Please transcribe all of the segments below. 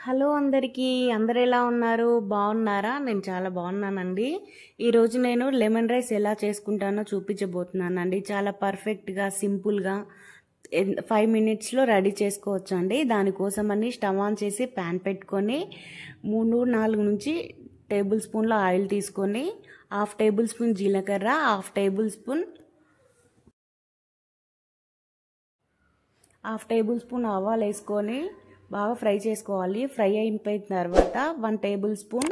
Hello అందరికీ అందరు ఎలా ఉన్నారు? బాగున్నారా? నేను చాలా బాగున్నానండి. ఈరోజు నేను లెమన్ రైస్ ఎలా చేసుకుంటానో చూపించబోతున్నానండి. చాలా పర్ఫెక్ట్గా సింపుల్గా 5 మినిట్స్లో రెడీ చేసుకోవచ్చు అండి. దానికోసమని స్టవ్ ఆన్ చేసి ప్యాన్ పెట్టుకొని 3-4 నుంచి టేబుల్ స్పూన్ల ఆయిల్ తీసుకొని హాఫ్ టేబుల్ స్పూన్ జీలకర్ర, హాఫ్ టేబుల్ స్పూన్ ఆవాలు వేసుకొని బాగా ఫ్రై చేసుకోవాలి. ఫ్రై అయిపోయిన తర్వాత 1 టేబుల్ స్పూన్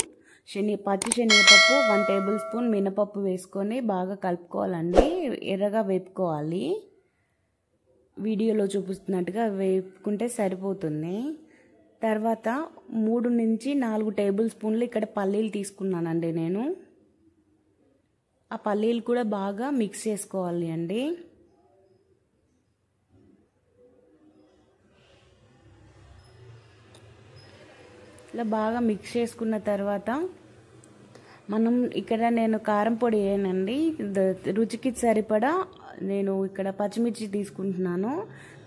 పచ్చి శనగపప్పు, 1 టేబుల్ స్పూన్ మినపప్పు వేసుకొని బాగా కలుపుకోవాలండి. ఎర్రగా వేపుకోవాలి. వీడియోలో చూపిస్తున్నట్టుగా వేపుకుంటే సరిపోతుంది. తర్వాత 3 నుంచి 4 టేబుల్ స్పూన్లు ఇక్కడ పల్లీలు తీసుకున్నానండి నేను. ఆ పల్లీలు కూడా బాగా మిక్స్ చేసుకోవాలి అండి. ఇలా బాగా మిక్స్ చేసుకున్న తర్వాత మనం ఇక్కడ నేను కారం పొడి వేయనండి. రుచికి సరిపడా నేను ఇక్కడ పచ్చిమిర్చి తీసుకుంటున్నాను.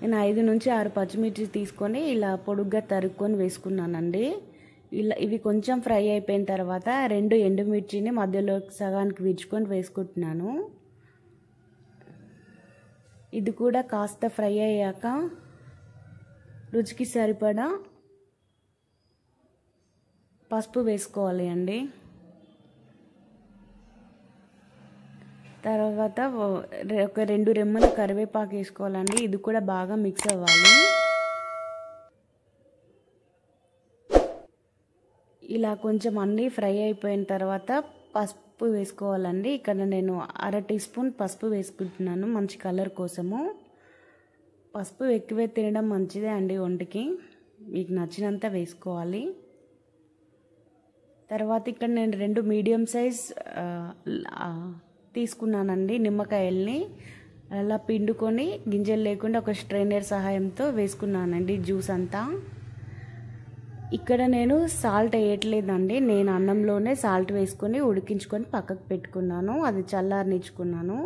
నేను 5 నుంచి 6 పచ్చిమిర్చి తీసుకొని ఇలా పొడుగ్గా తరుక్కొని వేసుకున్నానండి. ఇవి కొంచెం ఫ్రై అయిపోయిన తర్వాత 2 ఎండుమిర్చిని మధ్యలో సగానికి విరుచుకొని వేసుకుంటున్నాను. ఇది కూడా కాస్త ఫ్రై అయ్యాక రుచికి సరిపడా పసుపు వేసుకోవాలి అండి. తర్వాత ఒక 2 రెమ్మలు కరివేపాకు వేసుకోవాలండి. ఇది కూడా బాగా మిక్స్ అవ్వాలి. ఇలా కొంచెం అన్నీ ఫ్రై అయిపోయిన తర్వాత పసుపు వేసుకోవాలండి. ఇక్కడ నేను 1/2 టీ స్పూన్ పసుపు వేసుకుంటున్నాను మంచి కలర్ కోసము. పసుపు ఎక్కువే తినడం మంచిదే అండి ఒంటికి. మీకు నచ్చినంత వేసుకోవాలి. తర్వాత ఇక్కడ నేను 2 మీడియం సైజ్ తీసుకున్నానండి నిమ్మకాయల్ని. అలా పిండుకొని గింజలు లేకుండా ఒక స్ట్రైనర్ సహాయంతో వేసుకున్నానండి జ్యూస్ అంతా. ఇక్కడ నేను సాల్ట్ వేయట్లేదండి. నేను అన్నంలోనే సాల్ట్ వేసుకొని ఉడికించుకొని పక్కకు పెట్టుకున్నాను. అది చల్లారనిచ్చుకున్నాను.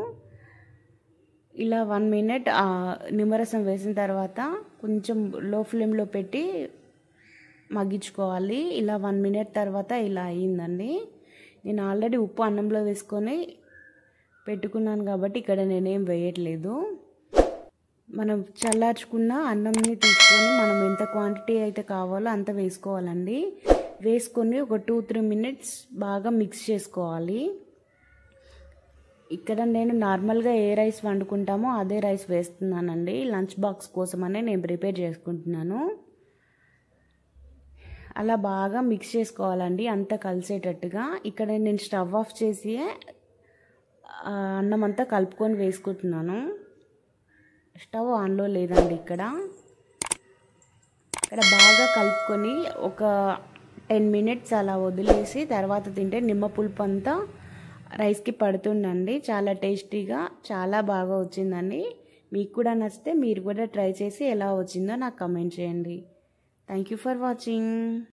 ఇలా 1 మినిట్ నిమ్మరసం వేసిన తర్వాత కొంచెం లో ఫ్లేమ్లో పెట్టి మగ్గించుకోవాలి. ఇలా 1 మినిట్ తర్వాత ఇలా అయ్యిందండి. నేను ఆల్రెడీ ఉప్పు అన్నంలో వేసుకొని పెట్టుకున్నాను కాబట్టి ఇక్కడ నేనేం వేయట్లేదు. మనం చల్లార్చుకున్న అన్నంని తీసుకొని మనం ఎంత క్వాంటిటీ అయితే కావాలో అంత వేసుకోవాలండి. వేసుకొని ఒక 2-3 మినిట్స్ బాగా మిక్స్ చేసుకోవాలి. ఇక్కడ నేను నార్మల్గా ఏ రైస్ వండుకుంటామో అదే రైస్ వేస్తున్నానండి. లంచ్ బాక్స్ కోసమనే నేను ప్రిపేర్ చేసుకుంటున్నాను. అలా బాగా మిక్స్ చేసుకోవాలండి అంతా కలిసేటట్టుగా. ఇక్కడ నేను స్టవ్ ఆఫ్ చేసి అన్నం అంతా కలుపుకొని వేసుకుంటున్నాను. స్టవ్ ఆన్లో లేదండి. ఇక్కడ బాగా కలుపుకొని ఒక 10 మినిట్స్ అలా వదిలేసి తర్వాత తింటే నిమ్మ పులుపు అంతా రైస్కి పడుతుందండి. చాలా టేస్టీగా చాలా బాగా వచ్చిందండి. మీకు కూడా నచ్చితే మీరు కూడా ట్రై చేసి ఎలా వచ్చిందో నాకు కమెంట్ చేయండి. Thank you for watching.